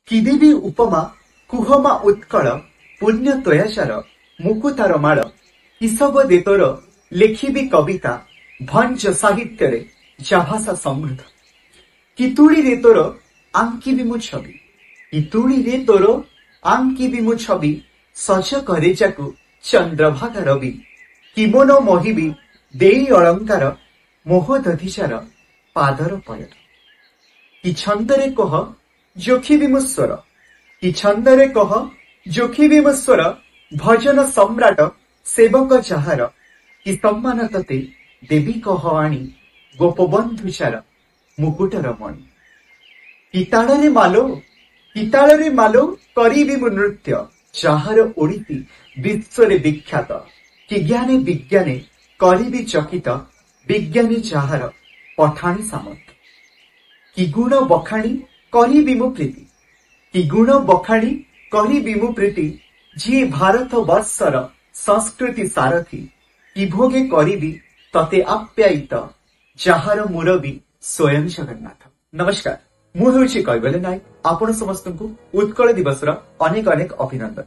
किदेवी उपमा कुहमा उत्कल पुण्य तयाचार मुकुतार माल इसब दे तोर लेखिबी कविता भंज साहित्य रे जाभाषा समृद्ध कितुड़ी रे तोर आंकिबी मु छवि कितुड़ी रे तोर आंकिबी मु छवि सज करे जाकु चंद्रभागा रवि किमोनो मोहिबी देई अलंकार मोह दधिचार पादर पयर कि छंदरे कह जोखिबी मु स्वर कि छंदरे कह जोखिबी मु स्वर भजन सम्राट सेवक जहार कि सम्मान तते देवी कह आणी गोपबंधुचार मुकुटर मणि पिताड़े मालो करीबी मु नृत्य जहार ओडिती विश्वरे विख्यात कि ज्ञाने विज्ञाने करीबी चकित विज्ञानी जहार पठाणी सामंत कि गुण बखाणी करीबी मु प्रीति कि गुण बखाणी करीबी मु प्रीति जी भारत वर्षर संस्कृति सारथी कि भोगे करीबी तते आप्यायित जहार मुरबी स्वयं जगन्नाथ। नमस्कार, मु हेउछि कैवल्य नायक। आपण समस्तଙ୍କୁ उत्कल दिवसर अनेक अनेक अभिनंदन।